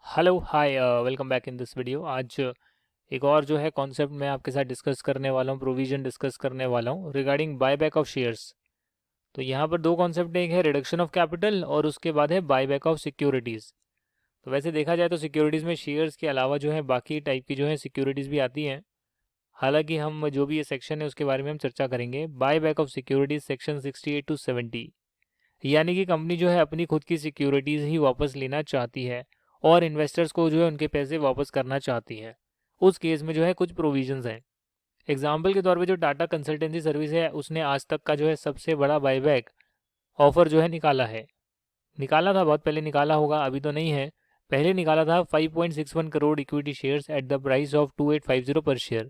Hello hi welcome back in this video. आज एक और जो है कॉन्सेप्ट मैं आपके साथ डिस्कस करने वाला हूँ, प्रोविजन डिस्कस करने वाला हूँ रिगार्डिंग बायबैक ऑफ शेयर्स। तो यहाँ पर दो कॉन्सेप्ट हैं, एक है रिडक्शन ऑफ कैपिटल और उसके बाद है बायबैक ऑफ सिक्योरिटीज़। तो वैसे देखा जाए तो सिक्योरिटीज़ में शेयर्स के अलावा जो है बाकी टाइप की जो है सिक्योरिटीज़ भी आती हैं। हालांकि हम जो भी ये सेक्शन है उसके बारे में हम चर्चा करेंगे। Buyback of securities section 68 to 70, यानी कि कंपनी जो है अपनी खुद की सिक्योरिटीज़ ही वापस लेना चाहती है और इन्वेस्टर्स को जो है उनके पैसे वापस करना चाहती है। उस केस में जो है कुछ प्रोविजंस हैं। एग्जाम्पल के तौर पे जो टाटा कंसल्टेंसी सर्विस है उसने आज तक का जो है सबसे बड़ा बाईबैक ऑफर जो है निकाला है। निकाला था, बहुत पहले निकाला होगा, अभी तो नहीं है। पहले निकाला था 5.61 crore equity shares at the price of 2850 पर शेयर।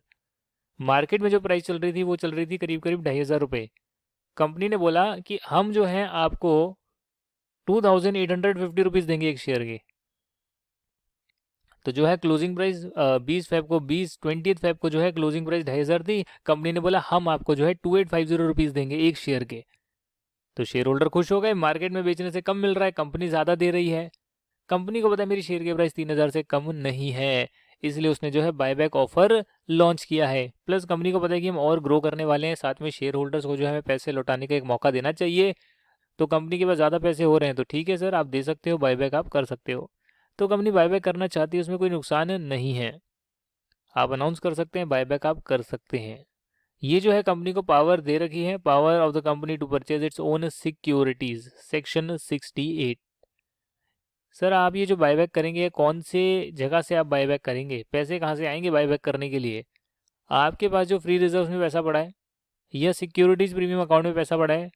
मार्केट में जो प्राइस चल रही थी वो चल रही थी करीब करीब 2500 रुपये। कंपनी ने बोला कि हम जो है आपको 2850 रुपीज़ देंगे एक शेयर के। तो जो है क्लोजिंग प्राइस 20 फेब को 20 फेब को जो है क्लोजिंग प्राइस 2500 थी। कंपनी ने बोला हम आपको जो है 2850 रुपीज़ देंगे एक शेयर के। तो शेयर होल्डर खुश हो गए, मार्केट में बेचने से कम मिल रहा है, कंपनी ज़्यादा दे रही है। कंपनी को पता है मेरी शेयर की प्राइस 3000 से कम नहीं है, इसलिए उसने जो है बायबैक ऑफर लॉन्च किया है। प्लस कंपनी को पता है कि हम और ग्रो करने वाले हैं, साथ में शेयर होल्डर्स को जो है हमें पैसे लौटाने का एक मौका देना चाहिए। तो कंपनी के पास ज़्यादा पैसे हो रहे हैं तो ठीक है सर, आप दे सकते हो, बायबैक आप कर सकते हो। तो कंपनी बायबैक करना चाहती है, उसमें कोई नुकसान नहीं है। आप अनाउंस कर सकते हैं, बायबैक आप कर सकते हैं। ये जो है कंपनी को पावर दे रखी है, power of the company to purchase its own securities, section 68। Sir आप ये जो बायबैक करेंगे कौन से जगह से आप बायबैक करेंगे, पैसे कहाँ से आएंगे बायबैक करने के लिए? आपके पास जो फ्री रिजर्व में पैसा पड़ा है, या सिक्योरिटीज प्रीमियम अकाउंट में पैसा पड़ा है,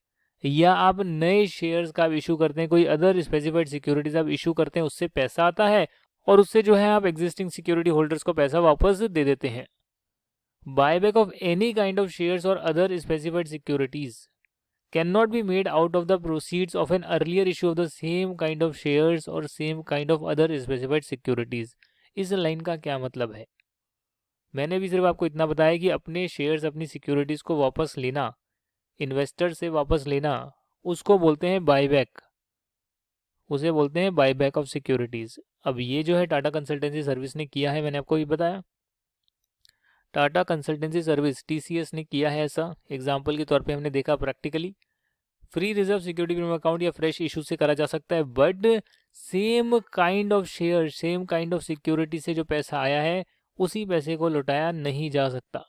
या आप नए शेयर्स का आप इशू करते हैं, कोई अदर स्पेसिफाइड सिक्योरिटीज आप इशू करते हैं, उससे पैसा आता है और उससे जो है आप एग्जिस्टिंग सिक्योरिटी होल्डर्स को पैसा वापस दे देते हैं। Buyback of any kind of shares और other specified securities can not be made out of the proceeds of an earlier issue of the same kind of shares और same kind of other specified securities. इस line का क्या मतलब है? मैंने भी सिर्फ आपको इतना बताया कि अपने शेयर्स, अपनी सिक्योरिटीज को वापस लेना, इन्वेस्टर से वापस लेना, उसको बोलते हैं बायबैक, उसे बोलते हैं बायबैक ऑफ सिक्योरिटीज। अब ये जो है टाटा कंसल्टेंसी सर्विस ने किया है, मैंने आपको भी बताया। टाटा कंसल्टेंसी सर्विस टीसीएस ने किया है ऐसा। एग्जाम्पल के तौर पे हमने देखा practically, free reserve security premium account या फ्रेश इशू से करा जा सकता है, but same kind of share, same kind of security से जो पैसा आया है उसी पैसे को लौटाया नहीं जा सकता।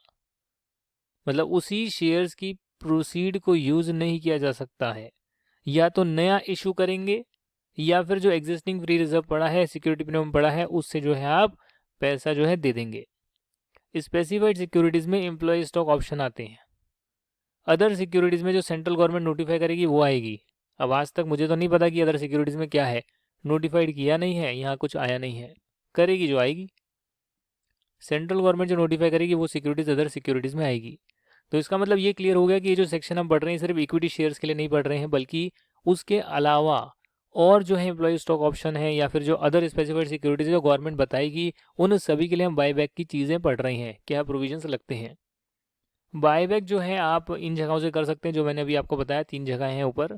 मतलब उसी शेयर्स की प्रोसीड को यूज नहीं किया जा सकता है। या तो नया इशू करेंगे या फिर जो एग्जिस्टिंग फ्री रिजर्व पड़ा है, सिक्योरिटी प्रीमियम पड़ा है, उससे जो है आप पैसा जो है दे देंगे। स्पेसिफाइड सिक्योरिटीज में एम्प्लॉय स्टॉक ऑप्शन आते हैं। अदर सिक्योरिटीज में जो सेंट्रल गवर्नमेंट नोटिफाई करेगी वो आएगी। अब आज तक मुझे तो नहीं पता कि अदर सिक्योरिटीज में क्या है, नोटिफाइड किया नहीं है, यहाँ कुछ आया नहीं है। करेगी जो आएगी, सेंट्रल गवर्नमेंट जो नोटिफाई करेगी वो सिक्योरिटीज अदर सिक्योरिटीज में आएगी। तो इसका मतलब ये क्लियर हो गया कि ये जो सेक्शन हम पढ़ रहे हैं सिर्फ इक्विटी शेयर्स के लिए नहीं पढ़ रहे हैं, बल्कि उसके अलावा और जो है एम्प्लॉय स्टॉक ऑप्शन है या फिर जो अदर स्पेसिफाइड सिक्योरिटीज जो गवर्नमेंट बताएगी, उन सभी के लिए हम बायबैक की चीज़ें पढ़ रहे हैं, क्या प्रोविजंस लगते हैं। बायबैक जो है आप इन जगहों से कर सकते हैं जो मैंने अभी आपको बताया, 3 जगह हैं ऊपर।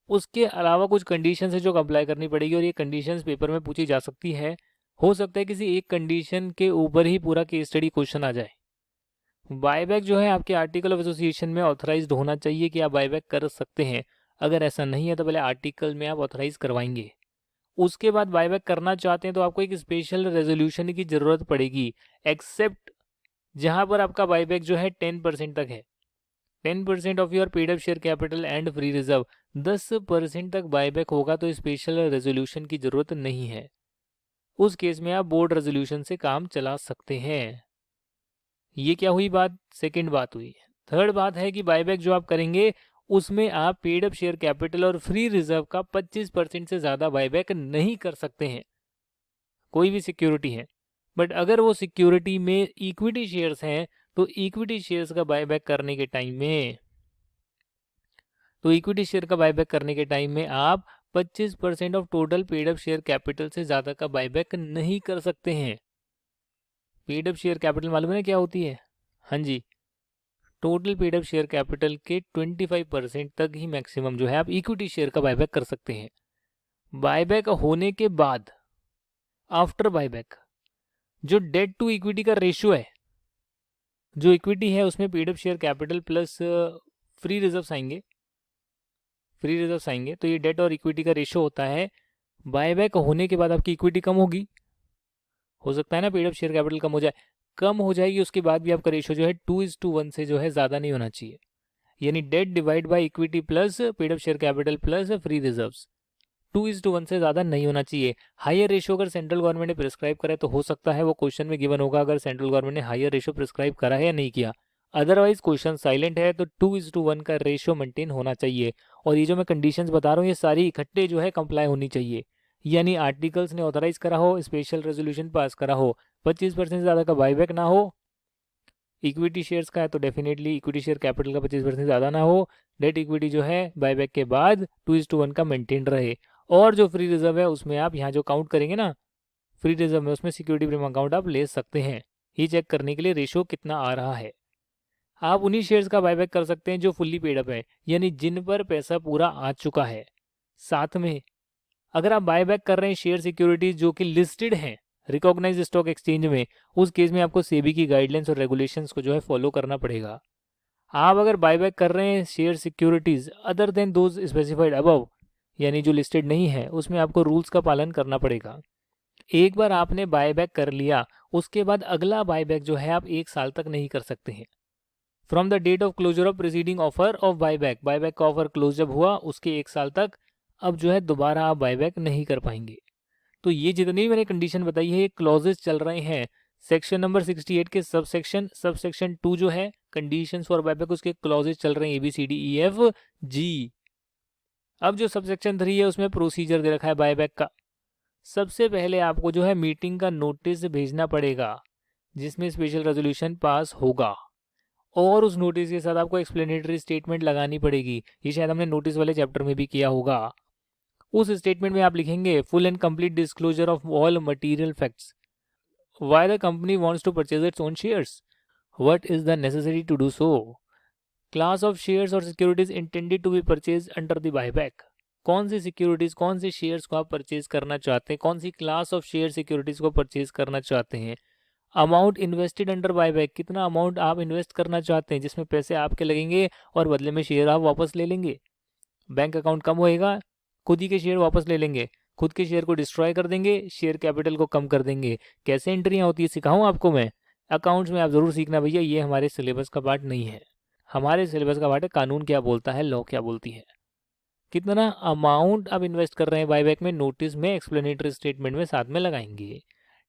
उसके अलावा कुछ कंडीशन है जो अप्लाई करनी पड़ेगी और ये कंडीशंस पेपर में पूछी जा सकती है। हो सकता है किसी एक कंडीशन के ऊपर ही पूरा केस स्टडी क्वेश्चन आ जाए। बायबैक जो है आपके आर्टिकल ऑफ एसोसिएशन में ऑथराइज्ड होना चाहिए कि आप बायबैक कर सकते हैं। अगर ऐसा नहीं है तो पहले आर्टिकल में आप ऑथराइज करवाएंगे, उसके बाद बायबैक करना चाहते हैं तो आपको एक स्पेशल रेजोल्यूशन की ज़रूरत पड़ेगी। एक्सेप्ट जहां पर आपका बायबैक जो है 10% तक है, 10% of your paid up share capital and free reserve, 10% तक बायबैक होगा तो स्पेशल रेजोल्यूशन की ज़रूरत नहीं है। उस केस में आप बोर्ड रेजोल्यूशन से काम चला सकते हैं। ये क्या हुई बात, सेकंड बात हुई। थर्ड बात है कि बायबैक जो आप करेंगे उसमें आप पेड अप शेयर कैपिटल और फ्री रिजर्व का 25% से ज़्यादा बायबैक नहीं कर सकते हैं, कोई भी सिक्योरिटी है। बट अगर वो सिक्योरिटी में इक्विटी शेयर्स हैं तो इक्विटी शेयर्स का बायबैक करने के टाइम में, तो इक्विटी शेयर का बायबैक करने के टाइम में आप 25% of total paid up share capital से ज़्यादा का बायबैक नहीं कर सकते हैं। पेड अप शेयर कैपिटल मालूम है ना क्या होती है? हाँ जी, total paid up share capital के 25% तक ही मैक्सिमम जो है आप इक्विटी शेयर का बायबैक कर सकते हैं। बायबैक होने के बाद आफ्टर बायबैक जो डेट टू इक्विटी का रेशियो है, जो इक्विटी है उसमें paid up share capital plus free reserves आएंगे, तो ये डेट और इक्विटी का रेशियो होता है। बायबैक होने के बाद आपकी इक्विटी कम होगी, हो सकता है ना पेड अप शेयर कैपिटल कम हो जाएगी, उसके बाद भी आपका रेशियो जो है 2:1 से जो है ज़्यादा नहीं होना चाहिए, यानी debt divide by equity plus paid up share capital plus free reserves 2:1 से ज़्यादा नहीं होना चाहिए। हायर रेशियो अगर सेंट्रल गवर्नमेंट ने प्रिस्क्राइब करा है तो हो सकता है वो क्वेश्चन में गिवन होगा, अगर सेंट्रल गवर्नमेंट ने हायर रेशियो प्रिस्क्राइब करा है या नहीं किया। अदरवाइज क्वेश्चन साइलेंट है, तो 2:1 का रेशियो मेंटेन होना चाहिए। और ये जो मैं कंडीशंस बता रहा हूँ ये सारी इकट्ठे जो है कंप्लाई होनी चाहिए, यानी आर्टिकल्स ने ऑथराइज करा हो, स्पेशल रेजोल्यूशन पास करा हो, 25% से ज़्यादा का बाईबैक ना हो, इक्विटी शेयर्स का है तो डेफिनेटली इक्विटी शेयर कैपिटल का 25% ज़्यादा ना हो, डेट इक्विटी जो है बायबैक के बाद 2:1 का मेंटेन रहे। और जो फ्री रिजर्व है उसमें आप यहाँ जो काउंट करेंगे ना फ्री रिजर्व में, उसमें सिक्योरिटी प्रीमियम अकाउंट आप ले सकते हैं, ये चेक करने के लिए रेशियो कितना आ रहा है। आप उन्हीं शेयर्स का बायबैक कर सकते हैं जो फुल्ली पेड अप है, यानी जिन पर पैसा पूरा आ चुका है। साथ में अगर आप बायबैक कर रहे हैं शेयर सिक्योरिटीज जो कि लिस्टेड हैं रिकॉग्नाइज्ड स्टॉक एक्सचेंज में, उस केस में आपको सेबी की गाइडलाइंस और रेगुलेशंस को जो है फॉलो करना पड़ेगा। आप अगर बायबैक कर रहे हैं share securities other than those specified above, यानी जो लिस्टेड नहीं है, उसमें आपको रूल्स का पालन करना पड़ेगा। एक बार आपने बायबैक कर लिया उसके बाद अगला बायबैक जो है आप 1 साल तक नहीं कर सकते हैं। From the date of closure of preceding offer of buyback, buyback का ऑफर क्लोज जब हुआ उसके 1 साल तक अब जो है दोबारा आप बायबैक नहीं कर पाएंगे। तो ये जितनी भी मैंने कंडीशन बताई है ये क्लॉजेस चल रहे हैं सेक्शन नंबर 68 के सबसेक्शन 2 जो है कंडीशंस फॉर बायबैक, उसके क्लॉजेस चल रहे हैं ABCDEFG। अब जो सबसेक्शन 3 है उसमें प्रोसीजर दे रखा है बायबैक का। सबसे पहले आपको जो है मीटिंग का नोटिस भेजना पड़ेगा जिसमें स्पेशल रेजोल्यूशन पास होगा, और उस नोटिस के साथ आपको एक्सप्लेनेटरी स्टेटमेंट लगानी पड़ेगी। ये शायद हमने नोटिस वाले चैप्टर में भी किया होगा। उस स्टेटमेंट में आप लिखेंगे full and complete disclosure of all material facts, why the company wants to purchase its own shares, what is the necessity to do so, class of shares और securities intended to be purchase under the buyback, कौन सी securities कौन से shares को आप purchase करना चाहते हैं, कौन सी क्लास ऑफ शेयर सिक्योरिटीज को परचेज करना चाहते हैं, अमाउंट इन्वेस्टेड अंडर बायबैक, कितना अमाउंट आप इन्वेस्ट करना चाहते हैं जिसमें पैसे आपके लगेंगे और बदले में शेयर आप वापस ले लेंगे। बैंक अकाउंट कम होएगा, खुद ही के शेयर वापस ले लेंगे, खुद के शेयर को डिस्ट्रॉय कर देंगे, शेयर कैपिटल को कम कर देंगे। कैसे एंट्रियाँ होती है सिखाऊं आपको मैं, अकाउंट्स में आप ज़रूर सीखना भैया, ये हमारे सिलेबस का पार्ट नहीं है। हमारे सिलेबस का पार्ट है कानून क्या बोलता है, लॉ क्या बोलती है। कितना अमाउंट आप इन्वेस्ट कर रहे हैं बायबैक में, नोटिस में एक्सप्लेनेटरी स्टेटमेंट में साथ में लगाएंगे।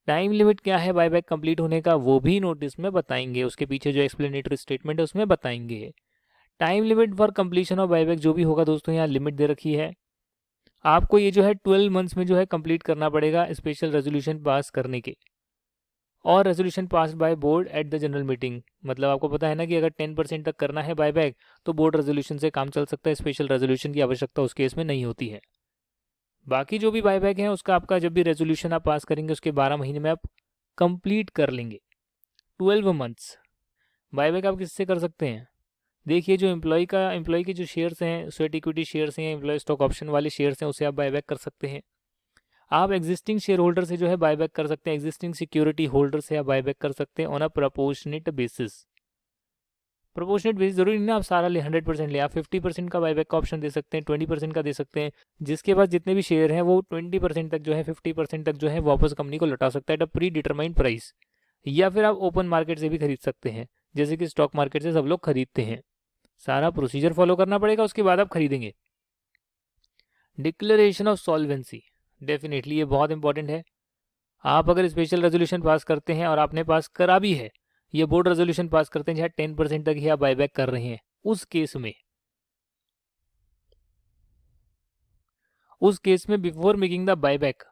टाइम लिमिट क्या है बायबैक कंप्लीट होने का वो भी नोटिस में बताएंगे, उसके पीछे जो एक्सप्लेनेटरी स्टेटमेंट है उसमें बताएंगे। Time limit for completion of buyback जो भी होगा दोस्तों यहाँ लिमिट दे रखी है, आपको ये जो है 12 मंथ्स में जो है कंप्लीट करना पड़ेगा स्पेशल रेजोल्यूशन पास करने के, और resolution pass by board at the general meeting. मतलब आपको पता है ना कि अगर 10% तक करना है बायबैक तो बोर्ड रेजोल्यूशन से काम चल सकता है, स्पेशल रेजोल्यूशन की आवश्यकता उस केस में नहीं होती है। बाकी जो भी बायबैक है उसका आपका जब भी रेजोल्यूशन आप पास करेंगे उसके 12 महीने में आप कंप्लीट कर लेंगे। 12 मंथ्स बायबैक आप किससे कर सकते हैं, देखिए जो एम्प्लॉय के जो शेयर्स हैं, स्वेट इक्विटी शेयर्स हैं, एम्प्लॉय स्टॉक ऑप्शन वाले शेयर्स हैं, उसे आप बायबैक कर सकते हैं। आप एग्जिस्टिंग शेयर होल्डर से जो है बायबैक कर सकते हैं, एग्जिस्टिंग सिक्योरिटी होल्डर से आप बायबैक कर सकते हैं on a proportionate basis. Proportionate basis जरूरी नहीं ना आप सारा ले 100% ले, आप 50% का बायबैक का ऑप्शन दे सकते हैं, 20% का दे सकते हैं। जिसके पास जितने भी शेयर हैं वो 20% तक जो है 50% तक जो है वापस कंपनी को लौटा सकता है at a pre determined price, या फिर आप ओपन मार्केट से भी खरीद सकते हैं जैसे कि स्टॉक मार्केट से सब लोग खरीदते हैं। सारा प्रोसीजर फॉलो करना पड़ेगा, उसके बाद आप खरीदेंगे। डिक्लेरेशन ऑफ सॉल्वेंसी, डेफिनेटली ये बहुत इंपॉर्टेंट है। आप अगर स्पेशल रेजोल्यूशन पास करते हैं और आपने पास करा भी है, ये बोर्ड रेजोल्यूशन पास करते हैं जहाँ 10% तक ही आप बायबैक कर रहे हैं, उस केस में before making the buyback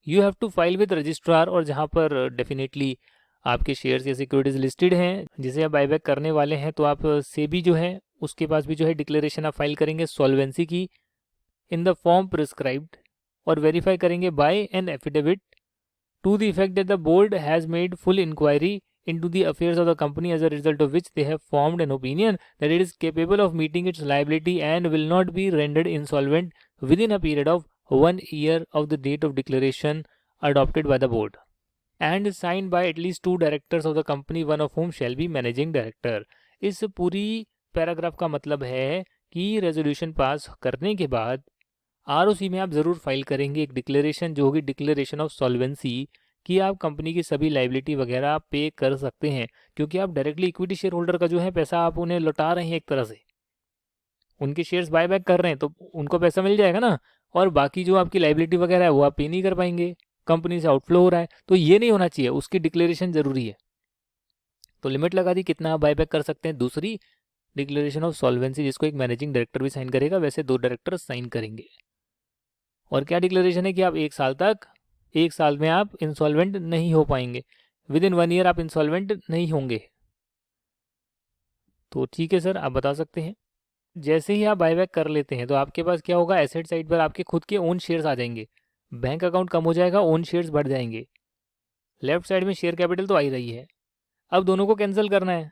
you have to file with registrar, और जहाँ पर डेफिनेटली आपके शेयर्स या सिक्योरिटीज लिस्टेड हैं जिसे आप बायबैक करने वाले हैं, तो आप सेबी जो है उसके पास भी जो है डिक्लेरेशन आप फाइल करेंगे सॉल्वेंसी की इन द फॉर्म प्रिस्क्राइब्ड, और वेरीफाई करेंगे by an affidavit to the effect that the board has made full inquiry into the affairs of the company, as a result of which they have formed an opinion that it is capable of meeting its liability and will not be rendered insolvent within a period of 1 year of the date of declaration adopted by the board and signed by at least 2 directors of the company, one of whom shall be managing director। इस पूरी paragraph का मतलब है कि resolution pass करने के बाद ROC में आप ज़रूर फाइल करेंगे एक डिक्लेरेशन, जो होगी डिक्लेरेशन ऑफ सॉल्वेंसी, कि आप कंपनी की सभी लाइबिलिटी वगैरह पे कर सकते हैं, क्योंकि आप डायरेक्टली इक्विटी शेयर होल्डर का जो है पैसा आप उन्हें लौटा रहे हैं एक तरह से, उनके शेयर्स बायबैक कर रहे हैं तो उनको पैसा मिल जाएगा ना, और बाकी जो आपकी लाइबिलिटी वगैरह है वो आप पे नहीं कर पाएंगे, कंपनी से आउटफ्लो हो रहा है, तो ये नहीं होना चाहिए, उसकी डिक्लेरेशन ज़रूरी है। तो लिमिट लगा दी कितना आप बायबैक कर सकते हैं। दूसरी डिक्लेरेशन ऑफ सॉल्वेंसी, जिसको एक मैनेजिंग डायरेक्टर भी साइन करेगा, वैसे 2 डायरेक्टर साइन करेंगे। और क्या डिक्लेरेशन है कि आप 1 साल में आप इंसॉल्वेंट नहीं हो पाएंगे, विद इन 1 ईयर आप इंसॉल्वेंट नहीं होंगे। तो ठीक है सर, आप बता सकते हैं। जैसे ही आप बायबैक कर लेते हैं तो आपके पास क्या होगा, एसेट साइड पर आपके खुद के ओन शेयर्स आ जाएंगे, बैंक अकाउंट कम हो जाएगा, ओन शेयर्स बढ़ जाएंगे। लेफ्ट साइड में शेयर कैपिटल तो आ ही रही है। अब दोनों को कैंसिल करना है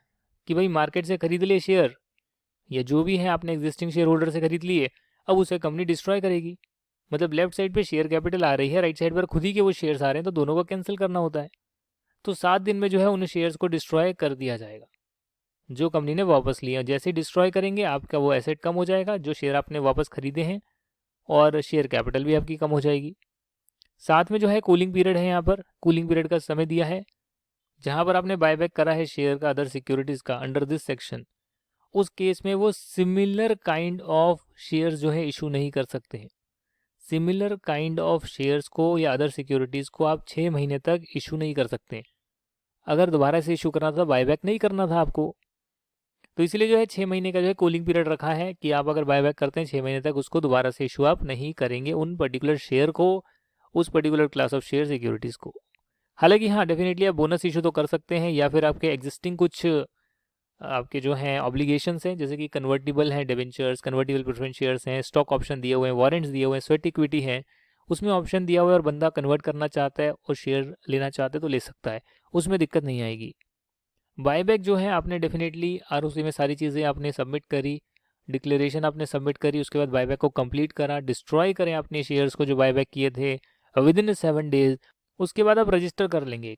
कि भाई मार्केट से खरीद लिए शेयर, या जो भी है आपने एग्जिस्टिंग शेयर होल्डर से खरीद लिए, अब उसे कंपनी डिस्ट्रॉय करेगी। मतलब लेफ्ट साइड पे शेयर कैपिटल आ रही है, राइट साइड पर खुद ही के वो शेयर्स आ रहे हैं, तो दोनों को कैंसिल करना होता है। तो 7 दिन में जो है उन शेयर्स को डिस्ट्रॉय कर दिया जाएगा जो कंपनी ने वापस लिया। जैसे ही डिस्ट्रॉय करेंगे आपका वो एसेट कम हो जाएगा जो शेयर आपने वापस खरीदे हैं, और शेयर कैपिटल भी आपकी कम हो जाएगी। साथ में जो है कूलिंग पीरियड है, यहाँ पर कूलिंग पीरियड का समय दिया है। जहाँ पर आपने बायबैक करा है शेयर का अदर सिक्योरिटीज़ का अंडर दिस सेक्शन, उस केस में वो सिमिलर काइंड ऑफ शेयर्स जो है इशू नहीं कर सकते हैं। सिमिलर काइंड ऑफ शेयर्स को या अदर सिक्योरिटीज़ को आप 6 महीने तक इशू नहीं कर सकते। अगर दोबारा से इशू करना था, बायबैक नहीं करना था आपको, तो इसलिए जो है 6 महीने का जो है कूलिंग पीरियड रखा है कि आप अगर बायबैक करते हैं 6 महीने तक उसको दोबारा से इशू आप नहीं करेंगे उन पर्टिकुलर शेयर को, उस particular class of share securities को। हालांकि हाँ, डेफिनेटली आप बोनस इशू तो कर सकते हैं, या फिर आपके एग्जिस्टिंग कुछ आपके जो हैं ऑब्लिगेशंस हैं, जैसे कि कन्वर्टिबल हैं डिबेंचर्स, कन्वर्टिबल प्रेफरेंस शेयर्स हैं, स्टॉक ऑप्शन दिए हुए हैं, वारंट्स दिए हुए हैं, स्वेट इक्विटी है, उसमें ऑप्शन दिया हुआ है और बंदा कन्वर्ट करना चाहता है और शेयर लेना चाहता है तो ले सकता है, उसमें दिक्कत नहीं आएगी। बायबैक जो है आपने डेफिनेटली आरओसी में सारी चीज़ें आपने सबमिट करी, डिक्लेरेशन आपने सबमिट करी, उसके बाद बायबैक को कंप्लीट करा, डिस्ट्रॉय करें अपने शेयर्स को जो बायबैक किए थे विद इन 7 डेज। उसके बाद आप रजिस्टर कर लेंगे,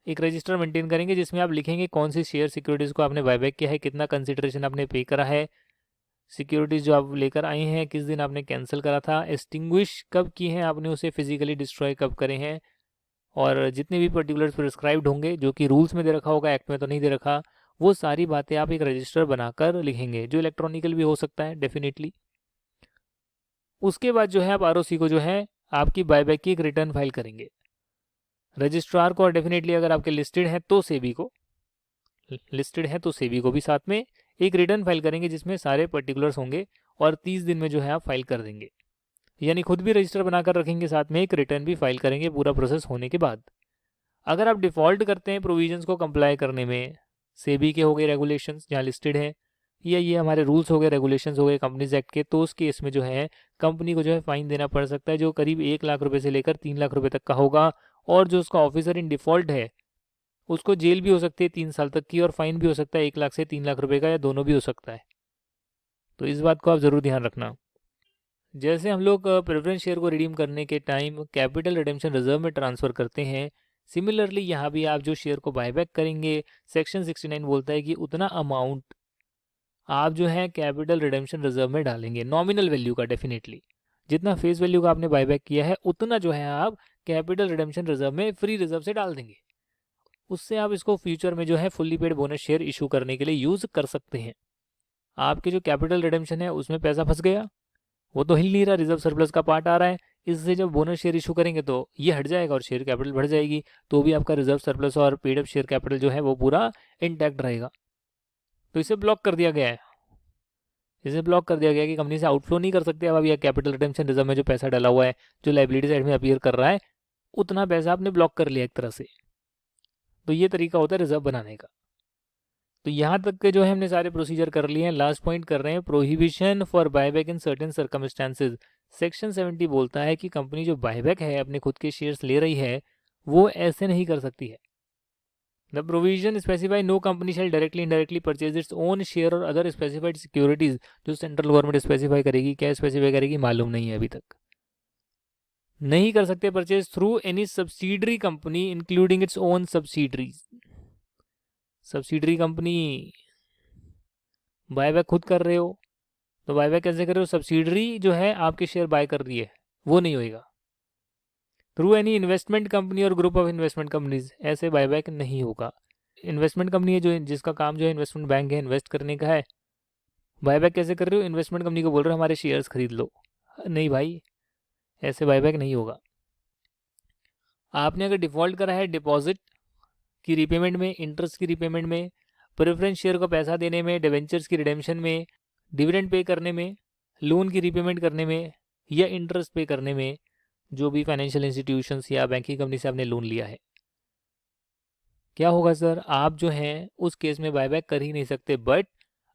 एक रजिस्टर मेंटेन करेंगे जिसमें आप लिखेंगे कौन सी शेयर सिक्योरिटीज़ को आपने बायबैक किया है, कितना कंसिडरेशन आपने पे करा है, सिक्योरिटीज़ जो आप लेकर आए हैं किस दिन आपने कैंसिल करा था, एक्सटिंग्विश कब किए हैं आपने उसे, फिजिकली डिस्ट्रॉय कब करे हैं, और जितने भी पर्टिकुलर्स प्रिस्क्राइब्ड होंगे जो कि रूल्स में दे रखा होगा, एक्ट में तो नहीं दे रखा, वो सारी बातें आप एक रजिस्टर बनाकर लिखेंगे, जो इलेक्ट्रॉनिकल भी हो सकता है डेफिनेटली। उसके बाद जो है आप आरओसी को जो है आपकी बायबैक की एक रिटर्न फाइल करेंगे रजिस्ट्रार को, और डेफिनेटली अगर आपके लिस्टेड है तो सेबी को, भी साथ में एक रिटर्न फाइल करेंगे जिसमें सारे पर्टिकुलर्स होंगे, और 30 दिन में जो है आप फाइल कर देंगे, यानी खुद भी रजिस्टर बनाकर रखेंगे, साथ में एक रिटर्न भी फाइल करेंगे पूरा प्रोसेस होने के बाद। अगर आप डिफ़ॉल्ट करते हैं प्रोविजंस को कंप्लाई करने में, सेबी के हो गए रेगुलेशंस जहाँ लिस्टेड है, या ये हमारे रूल्स हो गए, रेगुलेशंस हो गए कंपनीज एक्ट के, तो उस केस में जो है कंपनी को जो है फाइन देना पड़ सकता है, जो करीब 1 लाख रुपए से लेकर 3 लाख रुपए तक का होगा, और जो उसका ऑफिसर इन डिफ़ॉल्ट है उसको जेल भी हो सकती है 3 साल तक की, और फाइन भी हो सकता है 1 लाख से 3 लाख रुपए का, या दोनों भी हो सकता है। तो इस बात को आप ज़रूर ध्यान रखना। जैसे हम लोग प्रेफरेंस शेयर को रिडीम करने के टाइम कैपिटल रिडेम्पशन रिजर्व में ट्रांसफ़र करते हैं, सिमिलरली यहाँ भी आप जो शेयर को बायबैक करेंगे, सेक्शन 69 बोलता है कि उतना अमाउंट आप जो है कैपिटल रिडेम्पशन रिजर्व में डालेंगे, नॉमिनल वैल्यू का, डेफिनेटली जितना फेस वैल्यू का आपने बायबैक किया है उतना जो है आप कैपिटल रिडेम्पशन रिजर्व में फ्री रिजर्व से डाल देंगे। उससे आप इसको फ्यूचर में जो है fully paid bonus share issue करने के लिए यूज़ कर सकते हैं। आपके जो कैपिटल रिडेम्पशन है उसमें पैसा फंस गया, वो तो हिल नहीं रहा, रिजर्व सरप्लस का पार्ट आ रहा है, इससे जब बोनस शेयर इशू करेंगे तो ये हट जाएगा और शेयर कैपिटल बढ़ जाएगी, तो भी आपका रिजर्व सरप्लस और पेड अप शेयर कैपिटल जो है वो पूरा इंटैक्ट रहेगा। तो इसे ब्लॉक कर दिया गया है, इसे ब्लॉक कर दिया गया कि कंपनी से आउटफ्लो नहीं कर सकते अब यह कैपिटल रिडेम्पशन रिजर्व में जो पैसा डाला हुआ है, जो लाइबिलिटी साइड में अपीयर कर रहा है, उतना पैसा आपने ब्लॉक कर लिया एक तरह से। तो ये तरीका होता है रिजर्व बनाने का। तो यहाँ तक के जो है हमने सारे प्रोसीजर कर लिए हैं। लास्ट पॉइंट कर रहे हैं, prohibition for buyback in certain circumstances. Section 70 बोलता है कि कंपनी जो बायबैक है अपने खुद के शेयर्स ले रही है वो ऐसे नहीं कर सकती है। The provision specify no company shall directly indirectly purchase its own share और अदर स्पेसिफाइड सिक्योरिटीज। जो सेंट्रल गवर्नमेंट स्पेसिफाई करेगी, क्या स्पेसिफाई करेगी मालूम नहीं है अभी तक। नहीं कर सकते purchase through any subsidiary company including its own subsidiaries. Subsidiary company buyback खुद कर रहे हो तो बायबैक कैसे कर रहे हो? सब्सिडरी जो है आपके शेयर बाय कर रही है, वो नहीं होएगा। थ्रू एनी इन्वेस्टमेंट कंपनी और ग्रुप ऑफ इन्वेस्टमेंट कंपनीज ऐसे बायबैक नहीं होगा। इन्वेस्टमेंट कंपनी है जो जिसका काम जो है इन्वेस्टमेंट बैंक है इन्वेस्ट करने का है, बायबैक कैसे कर रहे हो? इन्वेस्टमेंट कंपनी को बोल रहे हो हमारे शेयर्स खरीद लो। नहीं भाई, ऐसे बायबैक नहीं होगा। आपने अगर डिफ़ॉल्ट करा है डिपॉजिट की रीपेमेंट में, इंटरेस्ट की रीपेमेंट में, प्रेफरेंस शेयर को पैसा देने में, डिवेंचर्स की रिडेम्पशन में, डिविडेंड पे करने में, लोन की रीपेमेंट करने में या इंटरेस्ट पे करने में, जो भी फाइनेंशियल इंस्टीट्यूशंस या बैंकिंग कंपनी से आपने लोन लिया है, क्या होगा सर? आप जो हैं उस केस में बायबैक कर ही नहीं सकते। बट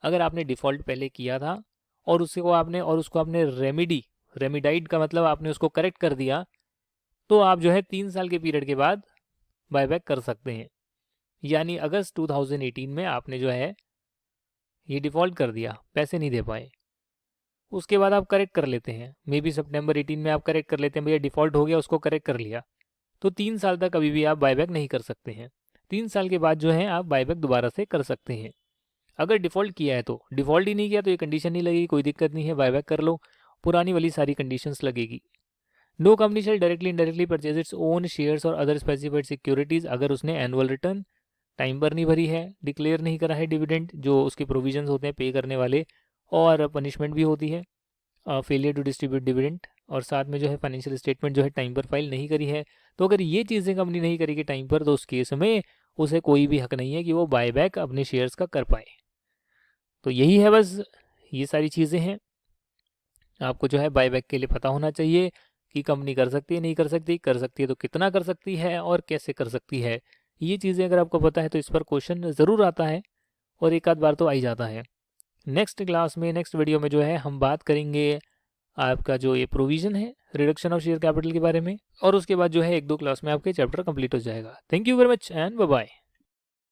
अगर आपने डिफ़ॉल्ट पहले किया था और उसको आपने रेमिडाइड का मतलब आपने उसको करेक्ट कर दिया, तो आप जो है 3 साल के पीरियड के बाद बायबैक कर सकते हैं। यानी अगस्त 2018 में आपने जो है ये डिफ़ॉल्ट कर दिया, पैसे नहीं दे पाए, उसके बाद आप करेक्ट कर लेते हैं, मे बी सितंबर 18 में आप करेक्ट कर लेते हैं, भैया डिफ़ॉल्ट हो गया, उसको करेक्ट कर लिया, तो 3 साल तक कभी भी आप बायबैक नहीं कर सकते हैं। 3 साल के बाद जो है आप बायबैक दोबारा से कर सकते हैं। अगर डिफ़ॉल्ट किया है तो, डिफ़ॉल्ट ही नहीं किया तो ये कंडीशन नहीं लगेगी, कोई दिक्कत नहीं है, बायबैक कर लो, पुरानी वाली सारी कंडीशंस लगेगी। No company shall directly indirectly purchase its own shares और अदर स्पेसिफाइड सिक्योरिटीज़ अगर उसने एनुअल रिटर्न टाइम पर नहीं भरी है, डिक्लेयर नहीं करा है डिविडेंड, जो उसके प्रोविजंस होते हैं पे करने वाले, और पनिशमेंट भी होती है फेलियर टू डिस्ट्रीब्यूट डिविडेंड, और साथ में जो है फाइनेंशियल स्टेटमेंट जो है टाइम पर फाइल नहीं करी है। तो अगर ये चीज़ें कंपनी नहीं करेगी टाइम पर, तो उस केस में उसे कोई भी हक नहीं है कि वो बायबैक अपने शेयर्स का कर पाए। तो यही है बस, ये सारी चीज़ें हैं, आपको जो है बायबैक के लिए पता होना चाहिए कि कंपनी कर सकती है, नहीं कर सकती है तो कितना कर सकती है और कैसे कर सकती है। ये चीज़ें अगर आपको पता है तो इस पर क्वेश्चन ज़रूर आता है और एक आध बार तो आ ही जाता है। नेक्स्ट क्लास में, नेक्स्ट वीडियो में जो है हम बात करेंगे आपका जो ये प्रोविज़न है रिडक्शन ऑफ शेयर कैपिटल के बारे में, और उसके बाद जो है 1-2 क्लास में आपके चैप्टर कंप्लीट हो जाएगा। Thank you very much and bye bye.